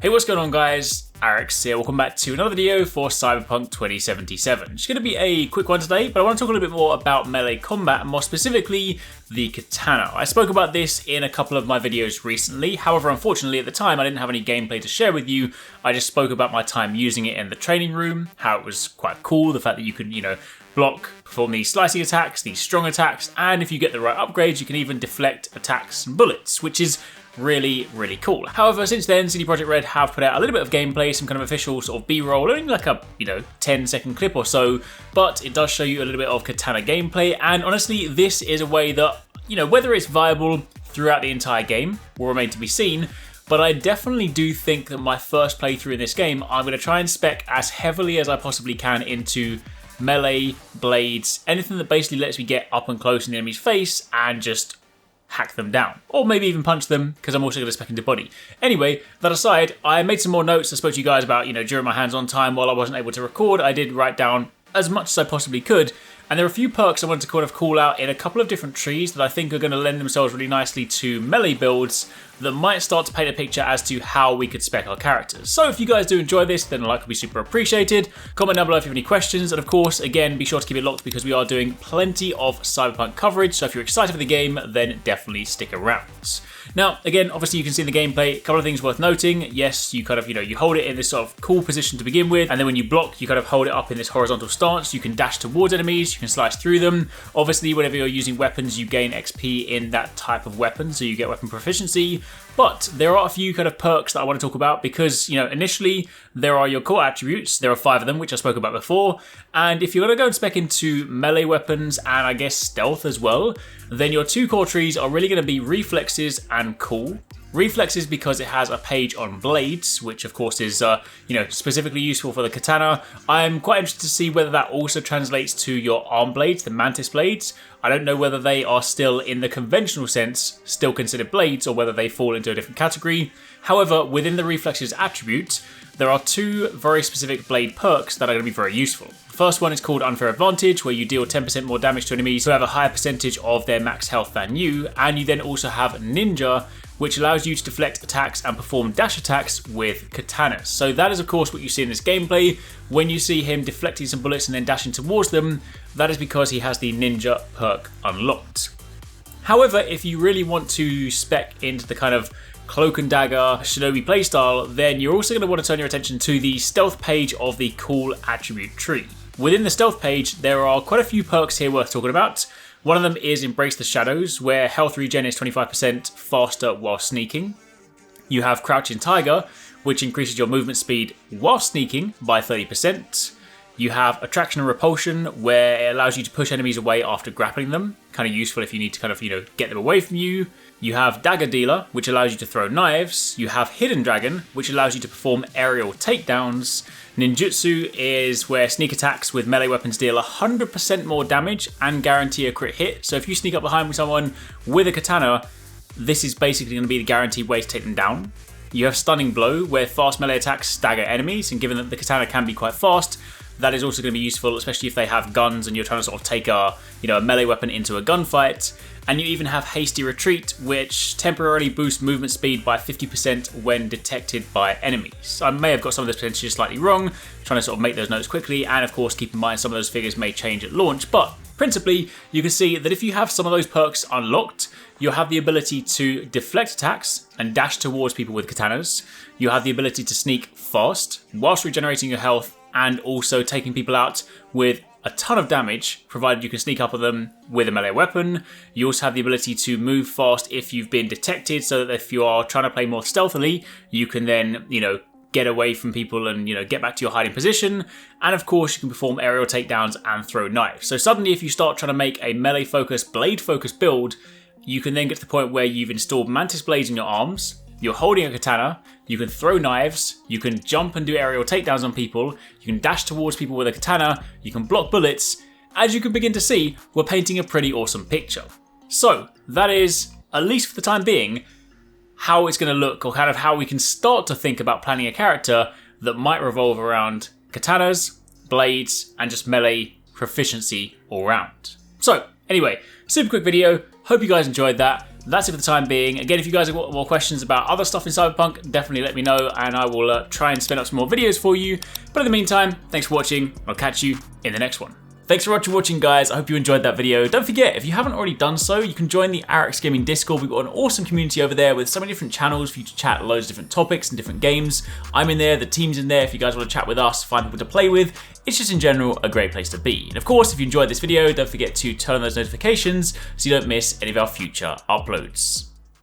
Hey, what's going on guys? Arekkz here, welcome back to another video for Cyberpunk 2077. It's going to be a quick one today, but I want to talk a little bit more about melee combat, and more specifically, the katana. I spoke about this in a couple of my videos recently, however, unfortunately at the time I didn't have any gameplay to share with you. I just spoke about my time using it in the training room, how it was quite cool, the fact that you could, block, perform these slicing attacks, these strong attacks, and if you get the right upgrades, you can even deflect attacks and bullets, which is really cool. However, since then, CD Projekt Red have put out a little bit of gameplay, some kind of official sort of B-roll, only like a 10-second clip or so, but it does show you a little bit of katana gameplay, and honestly, this is a way that, whether it's viable throughout the entire game will remain to be seen, but I definitely do think that my first playthrough in this game, I'm going to try and spec as heavily as I possibly can into melee, blades, anything that basically lets me get up and close in the enemy's face and just hack them down. Or maybe even punch them, because I'm also going to spec into body. Anyway, that aside, I made some more notes I spoke to you guys about, during my hands-on time while I wasn't able to record. I did write down as much as I possibly could, and there are a few perks I wanted to kind of call out in a couple of different trees that I think are going to lend themselves really nicely to melee builds that might start to paint a picture as to how we could spec our characters. So if you guys do enjoy this, then a like would be super appreciated. Comment down below if you have any questions, and of course, again, be sure to keep it locked because we are doing plenty of Cyberpunk coverage, so if you're excited for the game, then definitely stick around. Now, again, obviously you can see in the gameplay, a couple of things worth noting. Yes, you kind of, you hold it in this sort of cool position to begin with, and then when you block, you kind of hold it up in this horizontal stance. You can dash towards enemies, you can slice through them. Obviously, whenever you're using weapons, you gain XP in that type of weapon, so you get weapon proficiency. But there are a few kind of perks that I want to talk about because, initially there are your core attributes. There are 5 of them, which I spoke about before. And if you're going to go and spec into melee weapons and I guess stealth as well, then your 2 core trees are really going to be reflexes and cool. Reflexes because it has a page on blades, which of course is, specifically useful for the katana. I'm quite interested to see whether that also translates to your arm blades, the mantis blades. I don't know whether they are still, in the conventional sense, still considered blades or whether they fall into a different category. However, within the reflexes attribute, there are 2 very specific blade perks that are going to be very useful. The first one is called Unfair Advantage, where you deal 10% more damage to enemies who have a higher percentage of their max health than you, and you then also have Ninja, which allows you to deflect attacks and perform dash attacks with katanas. So that is of course what you see in this gameplay. When you see him deflecting some bullets and then dashing towards them, that is because he has the Ninja perk unlocked. However, if you really want to spec into the kind of cloak and dagger shinobi playstyle, then you're also going to want to turn your attention to the stealth page of the cool attribute tree. Within the stealth page, there are quite a few perks here worth talking about. One of them is Embrace the Shadows, where health regen is 25% faster while sneaking. You have Crouching Tiger, which increases your movement speed while sneaking by 30%. You have Attraction and Repulsion, where it allows you to push enemies away after grappling them. Kind of useful if you need to kind of, get them away from you. You have Dagger Dealer, which allows you to throw knives. You have Hidden Dragon, which allows you to perform aerial takedowns. Ninjutsu is where sneak attacks with melee weapons deal 100% more damage and guarantee a crit hit. So if you sneak up behind someone with a katana, this is basically going to be the guaranteed way to take them down. You have Stunning Blow, where fast melee attacks stagger enemies, and given that the katana can be quite fast, that is also going to be useful, especially if they have guns and you're trying to sort of take a melee weapon into a gunfight. And you even have Hasty Retreat, which temporarily boosts movement speed by 50% when detected by enemies. I may have got some of this potentially slightly wrong, trying to sort of make those notes quickly, and of course keep in mind some of those figures may change at launch, but principally you can see that if you have some of those perks unlocked, you'll have the ability to deflect attacks and dash towards people with katanas. You have the ability to sneak fast whilst regenerating your health and also taking people out with a ton of damage, provided you can sneak up on them with a melee weapon. You also have the ability to move fast if you've been detected, so that if you are trying to play more stealthily, you can then, get away from people and, get back to your hiding position. And of course, you can perform aerial takedowns and throw knives. So suddenly, if you start trying to make a melee-focused, blade-focused build, you can then get to the point where you've installed mantis blades in your arms, you're holding a katana, you can throw knives, you can jump and do aerial takedowns on people, you can dash towards people with a katana, you can block bullets. As you can begin to see, we're painting a pretty awesome picture. So that is, at least for the time being, how it's going to look, or kind of how we can start to think about planning a character that might revolve around katanas, blades, and just melee proficiency all round. So anyway, super quick video. Hope you guys enjoyed that. that's it for the time being. Again, if you guys have got more questions about other stuff in Cyberpunk, definitely let me know and I will try and spin up some more videos for you. But in the meantime, thanks for watching. I'll catch you in the next one. Thanks so much for watching, guys. I hope you enjoyed that video. Don't forget, if you haven't already done so, you can join the Arekkz Gaming Discord. We've got an awesome community over there with so many different channels for you to chat loads of different topics and different games. I'm in there, the team's in there if you guys want to chat with us, find people to play with. It's just in general a great place to be. And of course, if you enjoyed this video, don't forget to turn on those notifications so you don't miss any of our future uploads.